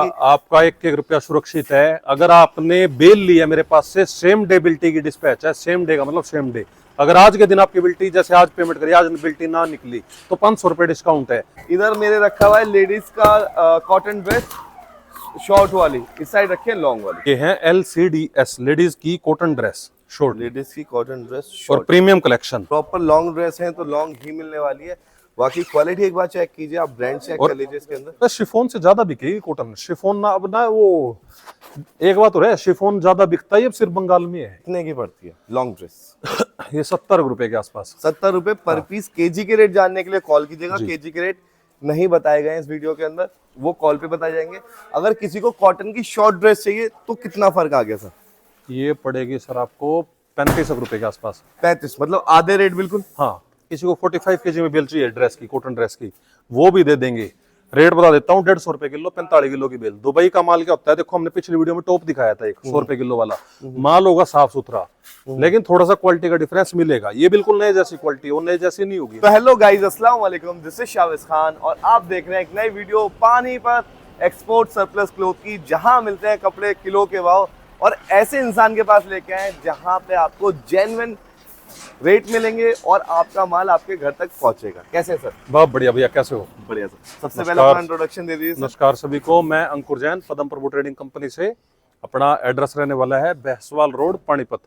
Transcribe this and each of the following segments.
आपका 1-1 रुपया सुरक्षित है। अगर आपने बेल लिया मेरे पास से, सेम डे बिल्टी की डिस्पैच है। सेम डे का मतलब सेम डे। अगर आज के दिन आपकी बिल्टी, जैसे आज पेमेंट करी, आज बिल्टी ना निकली तो 500 रुपए डिस्काउंट है। इधर मेरे रखा हुआ है लेडीज का कॉटन ड्रेस, शॉर्ट वाली। इस साइड रखे लॉन्ग वाली। ये है LCDS, लेडीज की कॉटन ड्रेस शॉर्ट, लेडीज की कॉटन ड्रेस और premium collection. Proper long dress है तो लॉन्ग ही मिलने वाली है। बाकी क्वालिटी एक बार चेक कीजिए, आप ब्रांड चेक कर लीजिए इसके अंदर। बस शिफॉन से ज्यादा बिकेगी कॉटन। शिफॉन ना, अब ना वो एक बात हो रहा है, शिफॉन ज्यादा बिकता है अब सिर्फ बंगाल में है। कितने की पड़ती है लॉन्ग ड्रेस? ये 70 रुपए के आसपास। 70 रुपए पर पीस। केजी के रेट जानने के लिए कॉल कीजिएगा। केजी के रेट नहीं बताए गए इस वीडियो के अंदर, वो कॉल पे बताए जाएंगे। अगर किसी को कॉटन की शॉर्ट ड्रेस चाहिए तो कितना फर्क आ गया सर? ये पड़ेगी सर आपको 35 रुपए के आसपास। 35 मतलब आधे रेट बिल्कुल। हाँ, किसी को 45 केजी में बेल चाहिए ड्रेस की, कॉटन ड्रेस की, वो भी दे देंगे। रेट बता देता हूँ, 150 रुपए किलो 45 किलो की बेल। दुबई का माल क्या होता है, देखो हमने पिछली वीडियो में टॉप दिखाया था, एक 100 रुपए किलो वाला माल होगा, साफ सुथरा, लेकिन थोड़ा सा क्वालिटी का डिफरेंस मिलेगा। ये बिल्कुल नए जैसी क्वालिटी, वो नए जैसी नहीं होगी। तो हेलो गाइस, अस्सलाम वालेकुम, दिस इज शाविज खान और आप देख रहे हैं एक नई video Panipat export surplus cloth की, जहां मिलते हैं कपड़े किलो के भाव और ऐसे इंसान के पास लेके आए जहां पे आपको जेन्युइन रेट मिलेंगे और आपका माल आपके घर तक पहुंचेगा। कैसे सर? बहुत बढ़िया भैया, कैसे हो? बढ़िया सर। सबसे पहले अपना इंट्रोडक्शन दे दीजिए। नमस्कार सभी को, मैं अंकुर जैन, पदम प्रभु ट्रेडिंग कंपनी से। अपना एड्रेस रहने वाला है बेहसवाल रोड, पानीपत।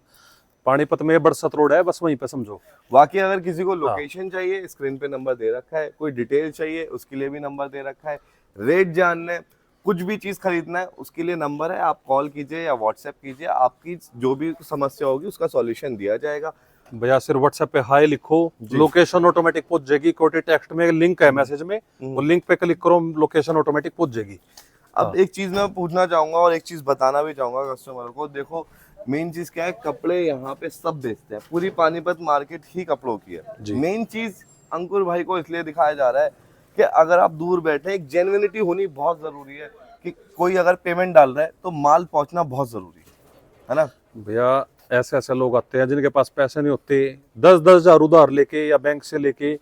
पानीपत में बरसत रोड है, बस वहीं पे समझो। बाकी अगर किसी को लोकेशन चाहिए, स्क्रीन पे नंबर दे रखा है। कोई डिटेल चाहिए उसके लिए भी नंबर दे रखा है। रेट जानना है, कुछ भी चीज खरीदना है, उसके लिए नंबर है। आप कॉल कीजिए या व्हाट्सएप कीजिए, आपकी जो भी समस्या होगी उसका सॉल्यूशन दिया जाएगा। भैया सिर्फ व्हाट्सएप पे हाई लिखो, लोकेशन ऑटोमेटिक पहुंच जाएगी। कोटी टेक्स्ट में लिंक है मैसेज में, वो लिंक पे क्लिक करो, लोकेशन ऑटोमेटिक पहुंच जाएगी। अब एक चीज मैं पूछना चाहूंगा और एक चीज बताना भी चाहूंगा कस्टमर को। देखो मेन चीज क्या है, कपड़े यहाँ पे सब बेचते हैं, पूरी पानीपत मार्केट ही कपड़ों की है। मेन चीज अंकुर भाई को इसलिए दिखाया जा रहा है कि अगर आप दूर बैठे, एक जेन्युइनिटी होनी बहुत जरूरी है कि कोई अगर पेमेंट डाल रहा है तो माल पहुंचना बहुत जरूरी है ना भैया। ऐसे ऐसे लोग आते हैं जिनके पास पैसे नहीं होते, 10-10 हजार उधार लेके या बैंक से लेके।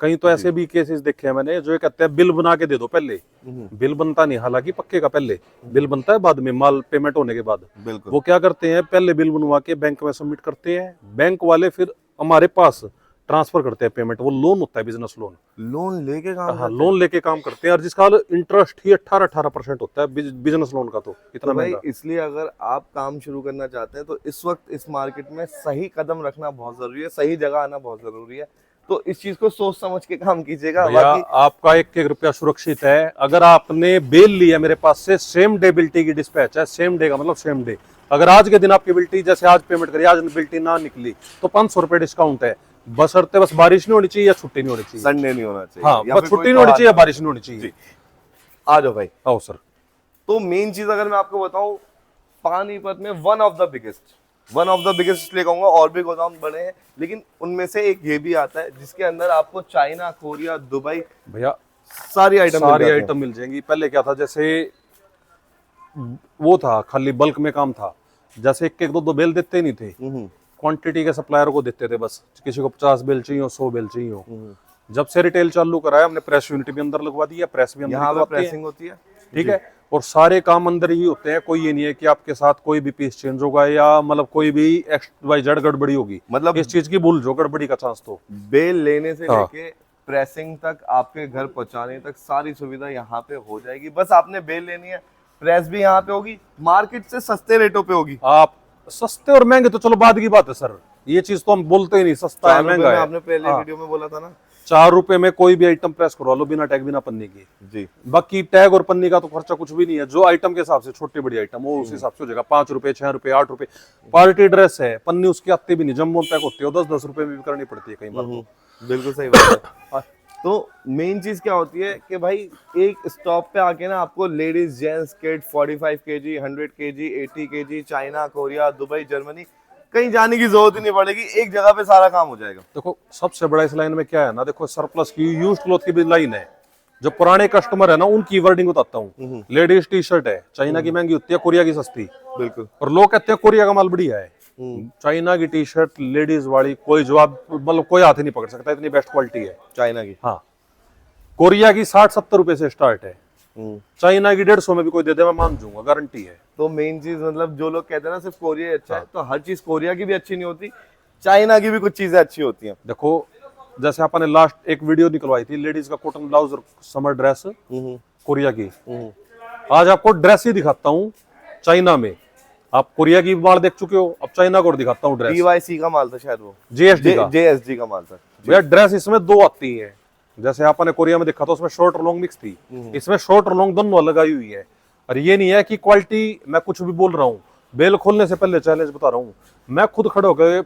कहीं तो ऐसे भी केसेस देखे हैं मैंने, जो ये कहते हैं बिल बना के दे दो पहले। बिल बनता नहीं, हालांकि पक्के का पहले बिल बनता है, बाद में माल पेमेंट होने के बाद। बिल्कुल। वो क्या करते हैं, पहले बिल बनवा के बैंक में सबमिट करते हैं, बैंक वाले फिर हमारे पास ट्रांसफर करते हैं पेमेंट। वो लोन होता है, बिजनेस लोन। लोन लेके काम हाँ, लोन लेके काम करते हैं, और जिसका इंटरेस्ट ही 18% होता है बिजनेस लोन का। तो इतना भाई महंगा। इसलिए अगर आप काम शुरू करना चाहते हैं तो इस वक्त इस मार्केट में सही कदम रखना बहुत जरूरी है, सही जगह आना बहुत जरूरी है। तो इस चीज को सोच समझ के काम कीजिएगा। बाकी आपका 1-1 रुपया सुरक्षित है। अगर आपने बेल लिया मेरे पास से, सेम डे बिल्टी की डिस्पैच है। सेम डे का मतलब सेम डे। अगर आज के दिन आपकी बिल्टी, जैसे आज पेमेंट करी, आज बिल्टी ना निकली तो 500 रुपए डिस्काउंट है। बशर्ते बस बारिश नहीं होनी चाहिए या छुट्टी नहीं होनी चाहिए। संडे नहीं होना चाहिए। हाँ, बस छुट्टी नहीं होनी चाहिए या बारिश नहीं होनी चाहिए। आ जाओ भाई। आओ सर। तो मेन चीज अगर मैं आपको बताऊं, पानीपत में वन ऑफ द बिगेस्ट इसलिए कहूंगा, और भी गोदाम बड़े हैं लेकिन उनमें से एक ये भी आता है जिसके अंदर आपको चाइना, कोरिया, दुबई, भैया सारी आइटम मिल जाएंगी। पहले क्या था, जैसे वो था, खाली बल्क में काम था। जैसे 1-1, 2-2 बेल देते नहीं थे, क्वांटिटी के सप्लायर को देते थे। बस किसी को 50 बेल चाहिए हो, 100 बेल चाहिए हो। जब से रिटेल चालू कराया हमने, प्रेस यूनिट भी अंदर लगवा दी है, प्रेस भी अंदर यहाँ पे प्रेसिंग होती है। ठीक है, और सारे काम अंदर ही होते हैं। कोई ये नहीं है कि आपके साथ कोई भी पीस चेंज होगा या मतलब कोई भी XYZ गड़बड़ी होगी। मतलब इस चीज की भूल जो गड़बड़ी का चांस। तो बेल लेने से लेके प्रेसिंग तक, आपके घर पहुंचाने तक सारी सुविधा यहाँ पे हो जाएगी। बस आपने बेल लेनी है, प्रेस भी यहाँ पे होगी, मार्केट से सस्ते रेटों पे होगी। आप सस्ते और महंगे तो चलो बाद की बात है सर, ये चीज तो हम बोलते ही नहीं, सस्ता है महंगा है। आपने पहले वीडियो में बोला था ना, 4 रुपए में कोई भी आइटम प्रेस करवा लो, बिना टैग बिना पन्नी की जी। बाकी टैग और पन्नी का तो खर्चा कुछ भी नहीं है। जो आइटम के हिसाब से, छोटी बड़ी आइटम वो उस हिसाब से हो जाएगा। 5 रुपए, 6 रुपए, 8 रुपए। पार्टी ड्रेस है, पन्नी उसकी आती भी नहीं, जम्बो पैक होती है, 10-10 रुपए में भी करनी पड़ती है कई बार। तो बिल्कुल सही बात है। तो मेन चीज क्या होती है कि भाई एक स्टॉप पे आके ना आपको ladies, gents, kid 45 kg, 100 kg, 80 kg, China, Korea, Dubai, Germany, कहीं जाने की जरूरत ही नहीं पड़ेगी, एक जगह पे सारा काम हो जाएगा। देखो सबसे बड़ा इस लाइन में क्या है ना, देखो सरप्लस की, यूज्ड क्लॉथ की भी लाइन है। जो पुराने कस्टमर है ना, उनकी वर्डिंग बताता हूँ। लेडीज टी शर्ट है, चाइना की महंगी होती है, कोरिया की सस्ती। बिल्कुल। और लोग कहते हैं कोरिया का माल बढ़िया है। चाइना की टी शर्ट लेडीज वाली कोई जवाब, मतलब कोई हाथ ही नहीं पकड़ सकता, इतनी बेस्ट क्वालिटी है चाइना की। हाँ, कोरिया की 60-70 रुपए से स्टार्ट है। चाइना की 150 में भी कोई दे दे मैं मान जाऊंगा, गारंटी है। तो मेन चीज मतलब जो लोग कहते हैं ना सिर्फ कोरिया ही अच्छा है, तो हर चीज कोरिया की भी अच्छी नहीं होती, चाइना की भी कुछ चीजें अच्छी होती हैं। देखो जैसे आपने लास्ट एक वीडियो निकलवाई थी लेडीज का कॉटन ब्लाउज और समर ड्रेस कोरिया की, आज आपको ड्रेस ही दिखाता हूँ चाइना में। आप कोरिया की माल देख चुके हो, अब चाइना को दिखाता हूँ ड्रेस। BYC का माल था शायद, वो JSD का, JSD का माल था भैया। ड्रेस इसमें दो आती है, जैसे आपने कोरिया में देखा था उसमें शॉर्ट और लॉन्ग मिक्स थी, इसमें शॉर्ट और लॉन्ग दोनों लगाई हुई है। और ये नहीं है कि क्वालिटी मैं कुछ भी बोल रहा हूँ, बेल खोलने से पहले चैलेंज बता रहा हूँ, मैं खुद खड़े होकर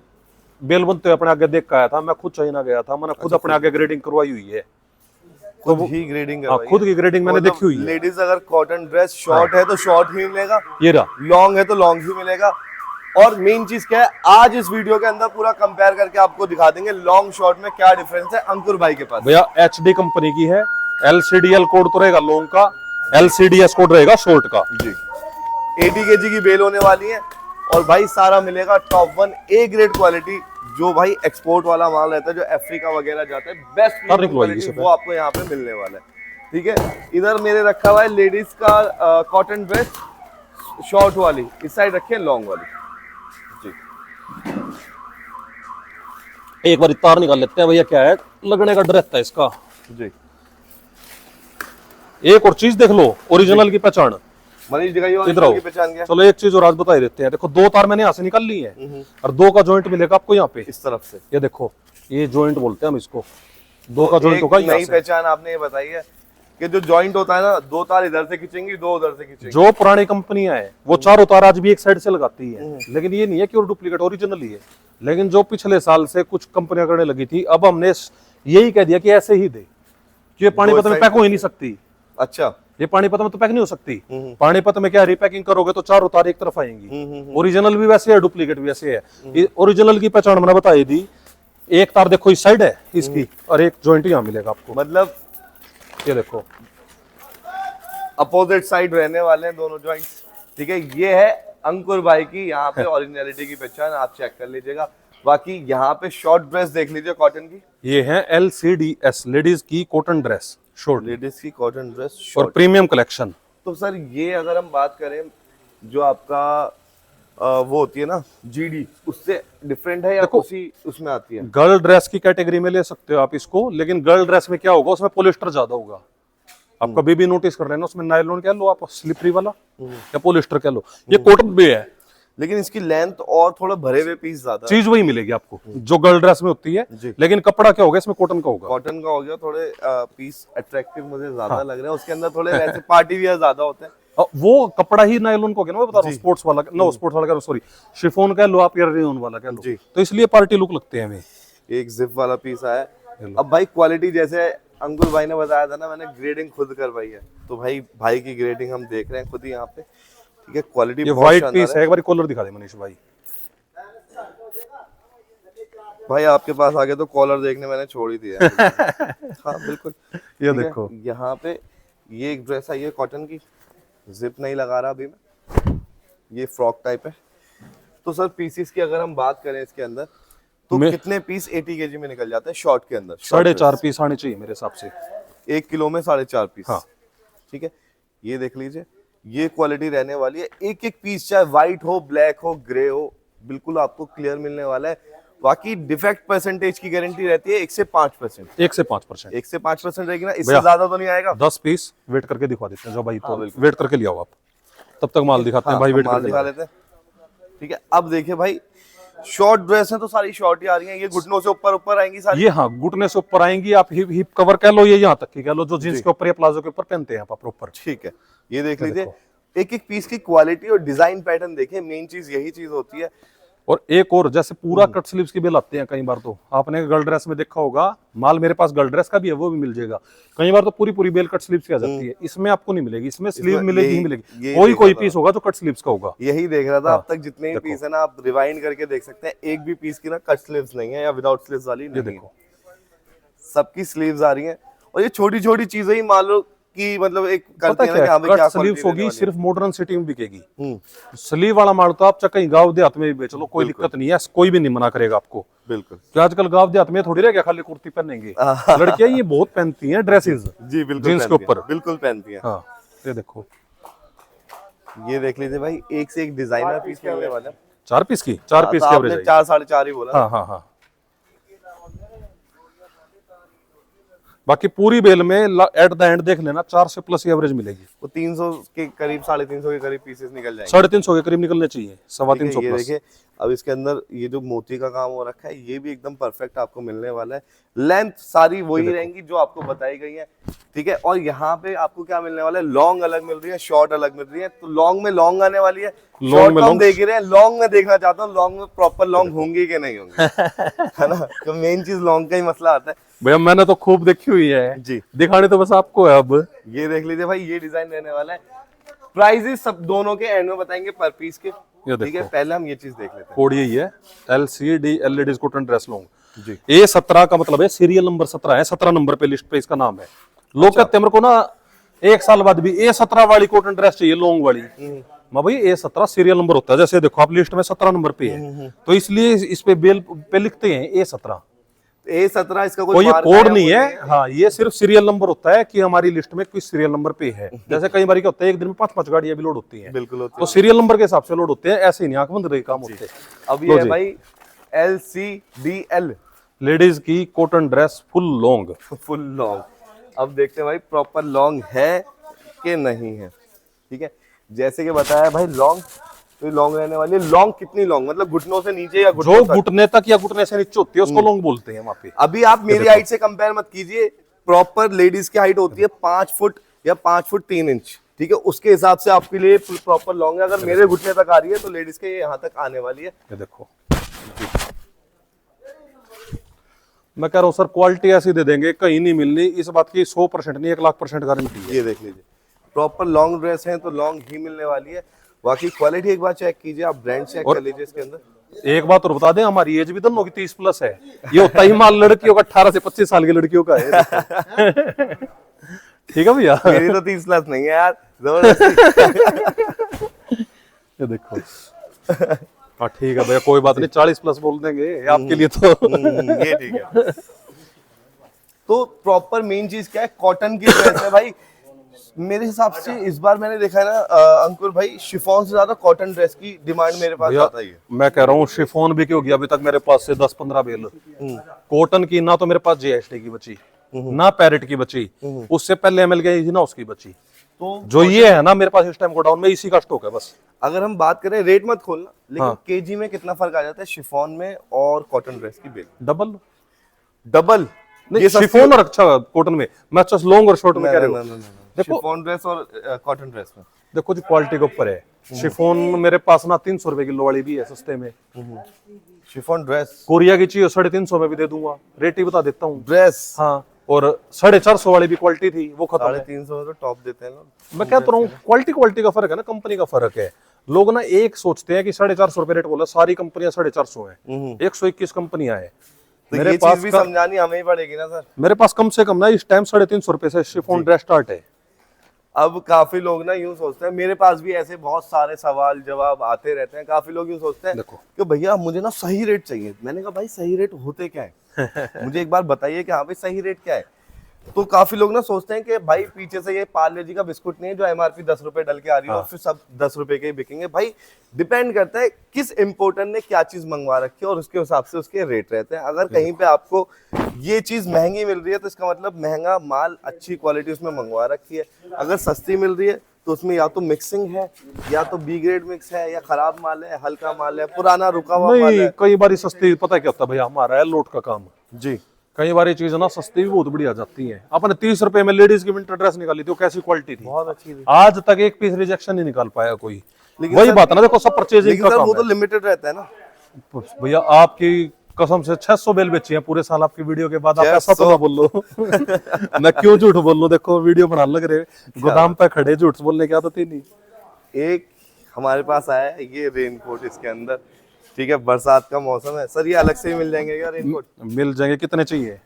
बेल बनते हुए अपने आगे देख के आया था, मैं खुद चाइना गया था, मैंने खुद अपने आगे ग्रेडिंग करवाई हुई है, खुद ही ग्रेडिंग हाँ, खुद की ग्रेडिंग मैंने देखी हुई है। लेडीज अगर कॉटन ड्रेस शॉर्ट है तो शॉर्ट ही मिलेगा, ये रहा, लॉन्ग है तो लॉन्ग ही मिलेगा। और मेन चीज क्या है, आज इस वीडियो के अंदर पूरा कंपेयर करके आपको दिखा देंगे लॉन्ग शॉर्ट में क्या डिफरेंस है अंकुर भाई के पास। भैया HD कंपनी की है, LCDL कोड तो रहेगा लॉन्ग का, LCDS कोड रहेगा शॉर्ट का जी। 80 kg की बेल होने वाली है, और भाई सारा मिलेगा टॉप 1 A ग्रेड क्वालिटी, जो भाई एक्सपोर्ट वाला माल रहता है, जो अफ्रीका वगैरह जाता है, बेस्ट क्वालिटी वो आपको यहाँ पे मिलने वाला है। ठीक है, इधर मेरे रखा हुआ है लेडीज का कॉटन ड्रेस शॉर्ट वाली, इस साइड रखे लॉन्ग वाली जी। एक बार तार निकाल लेते हैं भैया, क्या है लगने का डर रहता है इसका जी। एक और चीज देख लो, ओरिजिनल की पहचान मनीष दिखाइए इधर आओ। की पहचान क्या? चलो एक चीज और आज बता ही देते हैं। देखो दो तार मैंने यहाँ से निकाल ली है, और दो का जॉइंट मिलेगा आपको यहाँ पे इस तरफ से, ये देखो, ये जॉइंट बोलते हैं हम इसको, दो का जॉइंट होगा यहाँ नई से। पहचान आपने ये बताई है कि जो जॉइंट होता है ना, दो तार इधर से खींचेंगी, दो उधर से खींचेंगी। जो पुरानी कंपनियां हैं वो चारों तार आज भी एक साइड से लगाती है, लेकिन ये नहीं है कि वो डुप्लीकेट, ओरिजिनल ही है। लेकिन जो पिछले साल से कुछ कंपनियां करने लगी थी, अब हमने यही कह दिया कि ऐसे ही दे, कि ये पानीपत में पैक हो ही नहीं सकती। अच्छा, ये पानीपत में तो पैक नहीं हो सकती। पानीपत में क्या रिपैकिंग करोगे तो चारों तार एक तरफ आएंगी। ओरिजिनल भी वैसे है, डुप्लीकेट भी वैसे है। ओरिजिनल की पहचान मैंने बताई थी, एक तार देखो इस साइड है इसकी, और एक जॉइंट यहाँ मिलेगा आपको, मतलब ये देखो अपोजिट साइड रहने वाले हैं दोनों जॉइंट्स। ठीक है, ये है अंकुर भाई की यहाँ पे ओरिजिनलिटी की पहचान, आप चेक कर लीजिएगा। बाकी यहाँ पे शॉर्ट ड्रेस देख लीजिए कॉटन की, ये है LCDS लेडीज की कॉटन ड्रेस शॉर्ट, लेडीज की कॉटन ड्रेस और शॉर्ट। Premium collection. तो सर ये अगर हम बात करें, जो आपका वो होती है ना GD, उससे डिफरेंट है या उसी उसमें आती है? गर्ल ड्रेस की कैटेगरी में ले सकते हो आप इसको, लेकिन गर्ल ड्रेस में क्या होगा, उसमें पॉलिस्टर ज्यादा होगा। आप कभी भी नोटिस कर रहे हैं ना, उसमें नायलॉन कह लो आप, स्लिपरी वाला, या पॉलिस्टर कह लो, ये कॉटन भी है, लेकिन इसकी लेंथ और थोड़ा भरे हुए पीस ज्यादा, चीज वही मिलेगी आपको जो गर्ल ड्रेस में होती है, लेकिन कपड़ा क्या होगा इसमें, कॉटन का होगा। कॉटन का हो गया, थोड़े पीस अट्रैक्टिव मुझे ज्यादा लग रहे हैं, उसके अंदर थोड़े वैसे पार्टी वियर ज्यादा होते हैं। वो कपड़ा ही नायलॉन को, मैं बता रहा हूँ, स्पोर्ट्स वाला नो, स्पोर्ट्स वाला कह लो, सॉरी शिफॉन कह लो आप, या रेयन वाला कह लो, तो इसलिए पार्टी लुक लगते हैं हमें। एक जिप वाला पीस आया। अब भाई क्वालिटी जैसे अंकुर भाई ने बताया था ना, मैंने ग्रेडिंग खुद करवाई है, तो भाई की ग्रेडिंग हम देख रहे हैं खुद ही यहाँ पे। ठीक है, क्वालिटी ये व्हाइट पीस है, एक बार कॉलर दिखा दे मनीष भाई। भाई आपके पास आगे तो कॉलर देखने मैंने छोड़ ही दिया। हाँ बिल्कुल, ये देखो यहाँ पे ये एक ड्रेस आई है कॉटन की, जिप नहीं लगा रहा अभी मैं, ये फ्रॉक टाइप है। तो सर पीसीस की अगर हम बात करें इसके अंदर, तो कितने पीस 80 kg में निकल जाते हैं शॉर्ट के अंदर? 4.5 पीस आने चाहिए मेरे हिसाब से, 1 किलो में 4.5 पीस। हाँ ठीक है, ये देख लीजिए, ये क्वालिटी रहने वाली है। एक एक पीस चाहे व्हाइट हो, ब्लैक हो, ग्रे हो, बिल्कुल आपको क्लियर मिलने वाला है। बाकी डिफेक्ट परसेंटेज की गारंटी रहती है 1 से 5%। 1 से 5%, 1 से 5% रहेगी ना, इससे ज्यादा तो नहीं आएगा। 10 पीस वेट करके दिखा देते हैं, जो भाई तो वेट करके लिया आप, तब तक माल दिखाते हैं भाई, वेट माल दिखा लेते हैं। ठीक है, अब देखिए भाई, शॉर्ट ड्रेस है तो सारी शॉर्ट ही आ रही हैं, ये घुटनों से ऊपर ऊपर आएंगी सारी। ये हाँ घुटने से ऊपर आएंगी, आप हिप कवर कह लो, ये यहाँ तक की कह लो, जो जींस के ऊपर या प्लाजो के ऊपर पहनते हैं आप प्रॉपर। ठीक है, ये देख लीजिए, एक एक पीस की क्वालिटी और डिजाइन पैटर्न देखिए, मेन चीज यही चीज होती है। और एक और, जैसे पूरा कट स्लीव्स की बेल आते हैं कई बार, तो आपने गर्ल ड्रेस में देखा होगा माल, मेरे पास गर्ल ड्रेस का भी है, वो भी मिल जाएगा। कई बार तो पूरी पूरी बेल कट स्लीव्स की आ जाती है, इसमें आपको नहीं मिलेगी, इसमें स्लीव मिलेगी ही मिलेगी, कोई पीस होगा जो कट स्लीव्स का होगा। यही देख रहा था अब तक, जितने भी पीस है ना, आप रिवाइंड करके देख सकते हैं, एक भी पीस की ना कट स्लीव्स नहीं है या विदाउट स्लीव्स वाली नहीं है, सबकी स्लीव्स आ रही है। और ये छोटी छोटी चीजें ही मान लो कि मतलब एक करते हैं ना, कि कट स्लीव्स होगी, सिर्फ मॉडर्न सिटी में बिकेगी। स्लीव वाला माल तो आप चाहे कहीं गांव देहात में भी बेच लो, कोई दिक्कत नहीं है, कोई भी नहीं मना करेगा आपको। बिल्कुल, तो आजकल गांव देहात में थोड़ी रह गया खाली कुर्ती पहनेंगे, लड़कियां ये बहुत पहनती हैं ड्रेसेस, जी बिल्कुल, जींस के ऊपर बिल्कुल पहनती हैं। हाँ, ये देखो, ये देख लीजिए भाई, एक से एक डिजाइनर पीस मिलने वाला है। 4 पीस की, 4 पीस तो की आपने एवरेज 4 4.5 ही बोला। हाँ हाँ हाँ। बाकी पूरी बेल में एट द एंड देख लेना 4 से प्लस एवरेज मिलेगी। वो 300 के करीब, 350 के करीब पीसेस निकल जाएंगे। 350 के करीब निकलने चाहिए, 350 ये प्लस। देखिए, अब इसके अंदर ये जो मोती का काम हो रखा है, ये भी एकदम परफेक्ट आपको मिलने वाला है। लेंथ सारी वही रहेंगी जो आपको बताई गई है, ठीक है। और यहाँ पे आपको क्या मिलने वाला है, लॉन्ग अलग मिल रही है, शॉर्ट अलग मिल रही है। तो लॉन्ग में लॉन्ग आने वाली है, शॉर्ट में हम देख ही रहे हैं। लॉन्ग में देखना चाहता हूँ, लॉन्ग में प्रॉपर लॉन्ग होंगी कि नहीं होंगी, है ना। तो मेन चीज लॉन्ग का ही मसला आता है भैया। मैंने तो खूब देखी हुई है जी, दिखाने तो बस आपको है। अब ये देख लीजिए भाई, ये डिजाइन रहने वाला है। प्राइजेस सब दोनों के एंड में बताएंगे पर पीस के, ठीक है। पहले हम ये चीज देख लेते हैं। कोड यही है, LCD ladies cotton dress long जी। A17 का मतलब है सीरियल नंबर 17 है, 17 नंबर पे लिस्ट पे इसका नाम है। लोग कहते हैं मेरे को ना 1 साल बाद भी A17 वाली कॉटन ड्रेस चाहिए, लॉन्ग वाली। मैं भाई A17 सीरियल नंबर होता है, जैसे देखो आप लिस्ट में 17 नंबर पे है, तो इसलिए इस पे बेल पे लिखते हैं A17। A17 इसका कोई कोई ये मार्क कोड है, नहीं वो है, हाँ ये सिर्फ सीरियल नंबर होता है कि हमारी लिस्ट में कोई सीरियल नंबर पे है। जैसे कई बार क्या होता है, एक दिन में 5-5 गाड़ियां भी लोड होती हैं, बिल्कुल होती तो सीरियल नंबर के हिसाब से लोड होते हैं, ऐसे ही नहीं आंख बंद रही काम होते हैं। अब ये है भाई LCDL, लेडीज की cotton dress full long. Full long. अब देखते हैं भाई प्रॉपर लॉन्ग है कि नहीं है, ठीक है। जैसे कि बताया भाई, लॉन्ग तो लॉन्ग रहने वाली है। लॉन्ग कितनी लॉन्ग, मतलब घुटनों से नीचे या जो घुटने तक या घुटने से नीचे होती है उसको लॉन्ग बोलते हैं वहां पे। अभी आप मेरी हाइट से कंपेयर मत कीजिए। प्रॉपर लेडीज की हाइट होती है 5 फुट या 5 फुट 3 इंच, ठीक है। उसके हिसाब से आपके लिए प्रॉपर लॉन्ग है। अगर मेरे घुटने तक आ रही है तो लेडीज के यहाँ तक आने वाली है। ये देखो, मैं कह रहा हूँ सर क्वालिटी ऐसी दे देंगे, कहीं नहीं मिलनी, इस बात की 100% नहीं 1,00,000% गारंटी है। ये देख लीजिए, प्रॉपर लॉन्ग ड्रेस है तो लॉन्ग ही मिलने वाली है। बाकी क्वालिटी एक बार चेक कीजिए, आप ब्रांड चेक कर लीजिए इसके अंदर। एक बात और बता दें, हमारी एज भी दोनों की 30 प्लस है। ये होता ही माल लड़कियों का 18 से 25 साल की लड़कियों का है। ठीक है भैया, मेरी तो 30 प्लस नहीं है यार, जबरदस्ती। ये देखो। हाँ ठीक है भैया, कोई बात नहीं, 40 प्लस बोल देंगे आपके लिए तो। ये ठीक है। तो प्रॉपर मेन चीज क्या है, कॉटन की ड्रेस है भाई। मेरे हिसाब से इस बार मैंने देखा है ना अंकुर भाई, शिफॉन से ज्यादा कॉटन ड्रेस की डिमांड मेरे पास भैया, आता ही है। मैं कह रहा हूँ शिफॉन भी क्यों गया अभी तक मेरे पास से 10-15 बेल। कॉटन की ना तो मेरे पास GST की बची, ना पैरेट की बची, उससे पहले ML गई थी ना उसकी बची। तो जो ये है ना मेरे पास इस टाइम गोडाउन में, इसी का स्टॉक है बस। अगर हम बात करें, रेट मत खोलना, लेकिन केजी में कितना फर्क आ जाता है शिफॉन में और कॉटन ड्रेस की बेल? डबल नहीं, शिफॉन और अच्छा कॉटन में, मैं जस्ट लॉन्ग और शॉर्ट में कह रहा हूँ। देखो शिफॉन ड्रेस और कॉटन ड्रेस में देखो जी क्वालिटी के ऊपर है। शिफॉन मेरे पास ना 300 रुपए किलो वाली भी है सस्ते में। शिफॉन ड्रेस कोरिया की चाहिए 350 में भी दे दूंगा, रेट ही बता देता हूँ। ड्रेस हाँ, और 450 वाली भी क्वालिटी थी, वो खत्म है। 350 में तो टॉप देते हैं लोग। मैं कहता हूँ क्वालिटी का फर्क है ना, कंपनी का फर्क है। लोग ना एक सोचते हैं कि 450 रुपए रेट बोला, सारी कंपनियां 450 है, 121 कंपनियां है। तो मेरे ये पास चीज भी समझानी हमें ही पड़ेगी ना सर। मेरे पास कम से कम ना इस टाइम 350 रुपए से शिफॉन ड्रेस स्टार्ट है। अब काफी लोग ना यूं सोचते हैं, मेरे पास भी ऐसे बहुत सारे सवाल जवाब आते रहते हैं। काफी लोग यूं सोचते हैं कि भैया मुझे ना सही रेट चाहिए। मैंने कहा भाई सही रेट होते क्या है, मुझे एक बार बताइए कि हाँ भाई सही रेट क्या है। तो काफी लोग ना सोचते हैं कि भाई पीछे से ये पार्ले जी का बिस्कुट नहीं है जो MRP 10 रुपए डल के आ रही है और फिर सब 10 रुपए के ही बिकेंगे। भाई डिपेंड करता है किस इम्पोर्टर ने क्या चीज मंगवा रखी है और उसके हिसाब से उसके रेट रहते हैं। अगर कहीं पे आपको ये चीज महंगी मिल रही है तो इसका मतलब महंगा माल, अच्छी क्वालिटी उसमें मंगवा रखी है। अगर सस्ती मिल रही है तो उसमें या तो मिक्सिंग है, या तो B ग्रेड मिक्स है, या खराब माल है, हल्का माल है, पुराना रुका हुआ माल है। कई बार सस्ती पता क्या होता है भैया, हमारा है लोट का काम जी। कई बार ये चीज ना सस्ती भी बहुत बढ़िया जाती है। अपने 30 रुपए में लेडीज की विंटर ड्रेस निकाली थी, वो कैसी क्वालिटी थी, बहुत अच्छी थी। आज तक एक पीस रिजेक्शन नहीं निकाल पाया कोई। लेकिन वही बात है ना, देखो सब परचेजिंग का सर काम वो तो है लिमिटेड रहता है ना भैया। आपकी कसम से 600 बेल बेची है पूरे साल आपकी वीडियो के बाद। आप ऐसा तो ना बोल लो। मैं क्यों झूठ बोल लूं, देखो वीडियो बना लग रहे, गोदाम पे खड़े, झूठ बोलने की आदत ही नहीं। एक हमारे पास आया है ये रेनकोट इसके अंदर, ठीक है। बरसात का मौसम है सर, ये अलग से ही मिल जाएंगे क्या रेनकोट? मिल जाएंगे। कितने चाहिए?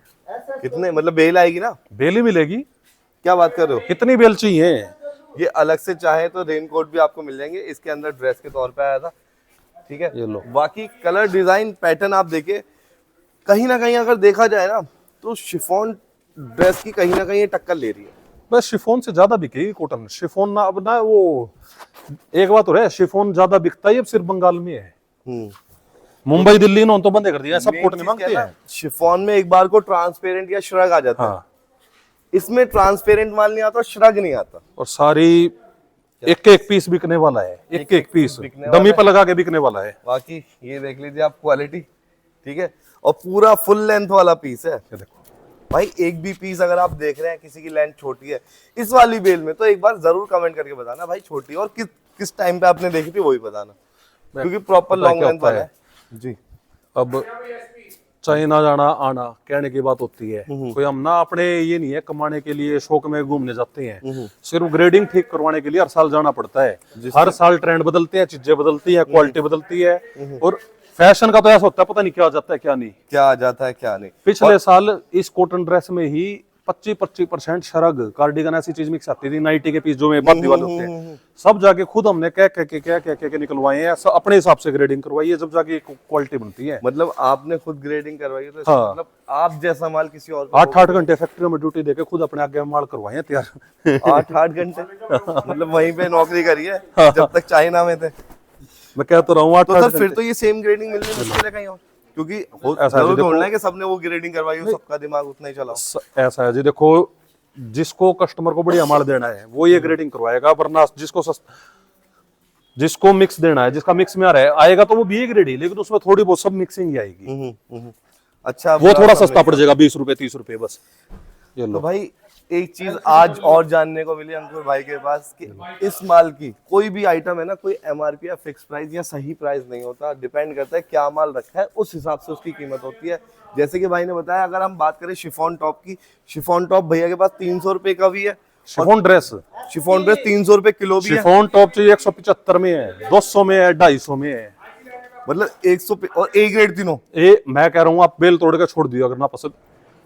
कितने, मतलब बेल आएगी ना? बेल ही मिलेगी। क्या बात कर रहे हो? कितनी बेल चाहिए? ये अलग से चाहे तो रेनकोट भी आपको मिल जाएंगे। इसके अंदर ड्रेस के तौर पे आया था, ठीक है। ये लो। बाकी कलर डिजाइन पैटर्न आप देखिए, कहीं ना कहीं अगर देखा जाए ना तो शिफॉन ड्रेस की कहीं ना कहीं टक्कर ले रही है। बस शिफॉन से ज्यादा बिकेगी कॉटन। शिफॉन ना अब ना वो एक बात हो रहा है, शिफॉन ज्यादा बिकता है अब सिर्फ बंगाल में है। मुंबई दिल्ली इन्होंने तो बंद कर दिया, सब कॉटन मांगते हैं। शिफॉन में एक बार को ट्रांसपेरेंट या श्रग आ जाता है, हाँ, इसमें ट्रांसपेरेंट माल नहीं आता, श्रग नहीं आता। और सारी एक एक पीस बिकने वाला है, एक एक पीस डमी पर लगा के बिकने वाला है। बाकी ये देख लीजिए आप क्वालिटी, ठीक है, और पूरा फुल लेंथ वाला पीस है। ये देखो भाई एक भी पीस अगर आप देख रहे हैं किसी की लेंथ छोटी है इस वाली बेल में, तो एक बार जरूर कमेंट करके बताना भाई छोटी है, और किस टाइम पे आपने देखी थी वही बताना, क्योंकि प्रॉपर पता है लॉन्ग क्या लेंथ होता वाला है? है जी। अब चाइना जाना आना कहने की बात होती है, कोई हम ना अपने ये नहीं है कमाने के लिए शौक में घूमने जाते हैं, सिर्फ ग्रेडिंग ठीक करवाने के लिए हर साल जाना पड़ता है। हर साल ट्रेंड बदलते हैं, चीजें बदलती हैं, क्वालिटी बदलती है, और फैशन का तो ऐसा होता है पता नहीं क्या आ जाता है क्या नहीं, क्या आ जाता है क्या नहीं। पिछले साल इस कॉटन ड्रेस में ही 25% शरग कार्डिगन ऐसी चीज मिक्स आती थी, नाइटी के पीस जो में बद्दी वाले होते हैं, सब जाके खुद हमने क्या निकलवाए हैं, सब अपने हिसाब से ग्रेडिंग करवाई है, जब जाके क्वालिटी बनती है। मतलब आपने खुद ग्रेडिंग करवाई है, तो हाँ। मतलब आप जैसा माल किसी और को 8-8 घंटे फैक्ट्री में ड्यूटी देके खुद अपने आगे माल करवाए हैं तैयार। 8-8 घंटे मतलब वहीं पे नौकरी करी है जब तक चाइना में थे। मैं कह तो रहा हूँ 8 तो सर फिर तो ये सेम ग्रेडिंग मिलनी मुश्किल है कहीं और, क्योंकि ऐसा है जी, जरूर देखो- ढूंढना है कि सबने वो ग्रेडिंग करवाई हो, सबका दिमाग उतना ही चला हो। ऐसा है जी, देखो जिसको कस्टमर को बढ़िया माल देना है वो ये ग्रेडिंग करवाएगा, वरना जिसको मिक्स देना है, जिसका मिक्स में आ रहा है आएगा तो वो भी ग्रेड ही, लेकिन उसमें थोड़ी बहुत सब मिक्सिंग ही आएगी। अच्छा वो थोड़ा सस्ता पड़ जाएगा, 20 रुपए 30 रुपए बस। ये तो लो भाई एक चीज आज और जानने को मिली अंकुर भाई के पास कि इस माल की कोई भी आइटम है ना, कोई एमआरपी या फिक्स प्राइस या सही प्राइस नहीं होता, डिपेंड करता है क्या माल रखा है उस हिसाब से उसकी कीमत होती है। जैसे कि भाई ने बताया, अगर हम बात करें शिफॉन टॉप की, शिफॉन टॉप भैया के पास 300 रुपए का भी है, शिफॉन ड्रेस, शिफॉन ड्रेस 300 रुपए किलो भी है, शिफॉन टॉप चाहिए 175 में है, 200 में है, 250 में है, मतलब 100 और ए ग्रेड तीनों। मैं कह रहा हूँ आप बेल तोड़ के छोड़ दियो अगर ना पसंद।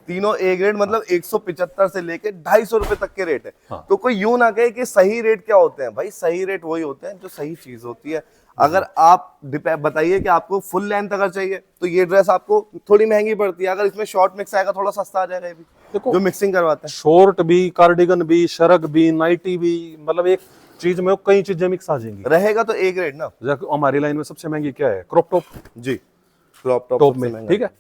तीनों ए ग्रेड मतलब 175 से लेके 250 रुपए तक के रेट है। हाँ। तो कोई यूं ना कहे कि सही रेट क्या होते हैं, भाई सही रेट वही होते हैं जो सही चीज होती है। अगर आप बताइए कि आपको फुल लेंथ अगर चाहिए तो ये ड्रेस आपको थोड़ी महंगी पड़ती है, अगर इसमें शॉर्ट मिक्स आएगा थोड़ा सस्ता आ जाएगा ये भी, देखो जो मिक्सिंग करवाते हैं। शॉर्ट भी, कार्डिगन भी, शरग भी, नाइटी भी, मतलब एक चीज में कई चीजें मिक्स आ जाएंगी। रहेगा तो ए ग्रेड ना। जैसे हमारी लाइन में सबसे महंगी क्या है? Crop top. जी, क्रॉप टॉप टॉप में ठीक है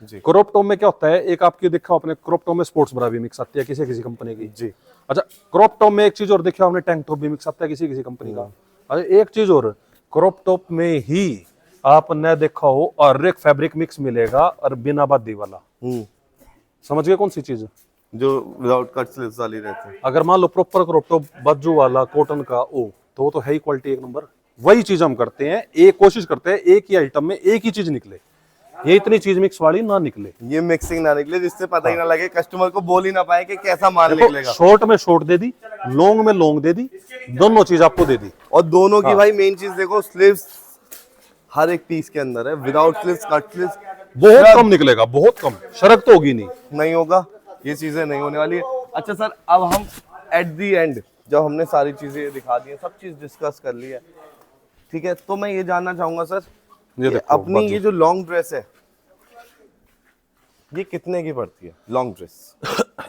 जी। क्रॉप टॉप में क्या होता है, एक आपकी देखा आपने क्रॉप टॉप में स्पोर्ट्स ब्रा भी मिक्स आती है किसी किसी कंपनी की जी। अच्छा, क्रॉप टॉप में एक चीज और देखा आपने, टैंक टॉप भी मिक्स आता है किसी किसी कंपनी का। अच्छा, एक चीज और, क्रॉप टॉप में ही आपने देखा हो और एक फैब्रिक मिक्स मिलेगा और बिना बादी वाला। समझ गए कौन सी चीज? जो विदाउट कट स्लीव्स वाली रहती है। अगर मान लो प्रॉपर क्रॉप टॉप बाजू वाला कॉटन का तो वो तो है ही क्वालिटी एक नंबर। वही चीज हम करते हैं, एक कोशिश करते हैं एक ही आइटम में एक ही चीज निकले, ये इतनी चीज मिक्स वाली ना निकले, ये मिक्सिंग ना निकले जिससे पता ही ना लगे, कस्टमर को बोल ही ना पाए कि कैसा माल निकलेगा। शॉर्ट में शॉर्ट दे दी, लॉन्ग में लॉन्ग दे दी, दोनों चीज आपको दे दी। और दोनों की भाई मेन चीज देखो, स्लीव्स हर एक पीस के अंदर है, विदाउट स्लीव्स, कट स्लीव्स बहुत कम निकलेगा, बहुत कम, शरक तो होगी नहीं। नहीं होगा, ये चीजें नहीं होने वाली है। अच्छा सर, अब हम एट दी एंड जब हमने सारी चीजें दिखा दी है, सब चीज डिस्कस कर ली है, ठीक है, तो मैं ये जानना चाहूंगा सर, ये देखो अपनी ये जो लॉन्ग ड्रेस है ये कितने की पड़ती है? लॉन्ग ड्रेस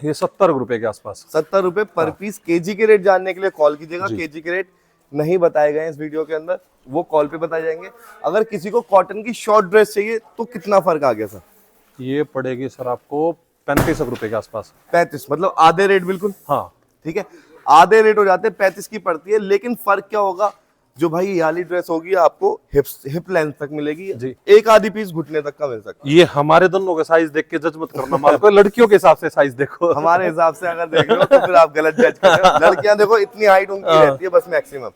ये 70 रुपए के आसपास। 70 रुपए पर पीस। केजी के रेट जानने के लिए कॉल कीजिएगा, केजी के रेट नहीं बताए गए इस वीडियो के अंदर, वो कॉल पे बताए जाएंगे। अगर किसी को कॉटन की शॉर्ट ड्रेस चाहिए तो कितना फर्क आ गया सर? ये पड़ेगी सर आपको 35 रुपए के आसपास। 35, मतलब आधे रेट बिल्कुल। हाँ ठीक है, आधे रेट हो जाते हैं, 35 की पड़ती है। लेकिन फर्क क्या होगा, जो भाई ये वाली ड्रेस होगी आपको हिप लेंथ तक मिलेगी जी, एक आधी पीस घुटने तक का मिल सकता है। ये हमारे दोनों के साइज देख के जज मत करना माल को, लड़कियों के हिसाब से साइज देखो। हमारे हिसाब से अगर देख रहे हो तो फिर आप गलत जज कर रहे हो। लड़कियां देखो इतनी हाइट उनकी रहती है बस मैक्सिमम,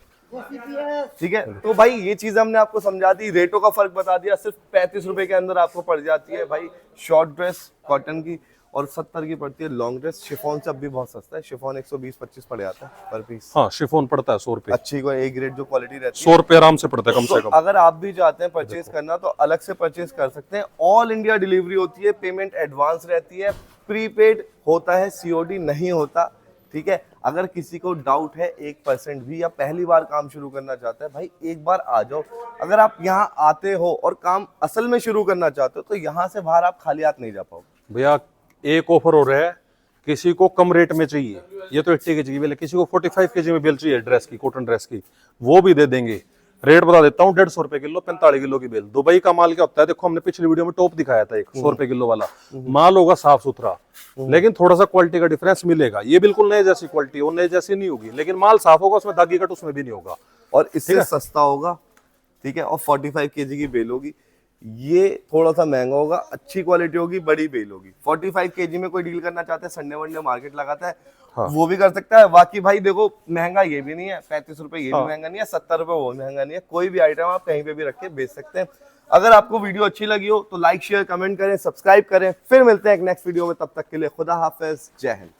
ठीक है। तो भाई ये चीज हमने आपको समझा दी, रेटों का फर्क बता दिया, सिर्फ 35 रुपए के अंदर आपको पड़ जाती है भाई शॉर्ट ड्रेस कॉटन की, और 70 की पड़ती है लॉन्ग ड्रेस। शिफॉन से अब भी बहुत सस्ता है, शिफॉन 120-25 पड़ जाता है पर पीस। हाँ, शिफॉन पड़ता है 100 रुपए, अच्छी को ए ग्रेड जो क्वालिटी रहती है 100 रुपए आराम से पड़ता है कम से तो कम। अगर आप भी चाहते हैं परचेज करना तो अलग से परचेज कर सकते हैं। ऑल इंडिया डिलीवरी होती है, पेमेंट एडवांस रहती है, प्रीपेड होता है, सीओडी नहीं होता, ठीक है। अगर किसी को डाउट है 1% भी, या पहली बार काम शुरू करना चाहता है, भाई एक बार आ जाओ। अगर आप यहाँ आते हो और काम असल में शुरू करना चाहते हो तो यहाँ से बाहर आप खाली हाथ नहीं जा पाओगे। भैया एक ऑफर हो रहा है, किसी को कम रेट में चाहिए, ये तो 80 केजी की बेल है, किसी को 45 केजी में बेल चाहिए ड्रेस की, कॉटन ड्रेस की, वो भी दे देंगे। रेट बता देता हूँ, 150 रुपए किलो, 45 किलो की बेल। दुबई का माल क्या होता है, देखो हमने पिछली वीडियो में टॉप दिखाया था एक 100 रुपए किलो वाला माल, होगा साफ सुथरा, लेकिन थोड़ा सा क्वालिटी का डिफरेंस मिलेगा। ये बिल्कुल नए जैसी क्वालिटी, वो नए जैसी नहीं होगी, लेकिन माल साफ होगा, उसमें दागी कट उसमें भी नहीं होगा, और इससे सस्ता होगा, ठीक है। और 45 केजी की बेल होगी, ये थोड़ा सा महंगा होगा, अच्छी क्वालिटी होगी, बड़ी बेल होगी। 45 केजी में कोई डील करना चाहता है, संडे वनडे मार्केट लगाता है, हाँ। वो भी कर सकता है। बाकी भाई देखो, महंगा ये भी नहीं है, 35 रुपए ये भी महंगा नहीं है, 70 रुपए वो भी महंगा नहीं है। कोई भी आइटम आप कहीं पे भी रख के बेच सकते हैं। अगर आपको वीडियो अच्छी लगी हो तो लाइक शेयर कमेंट करें, सब्सक्राइब करें। फिर मिलते हैं एक नेक्स्ट वीडियो में, तब तक के लिए खुदा हाफिज, जय हिंद।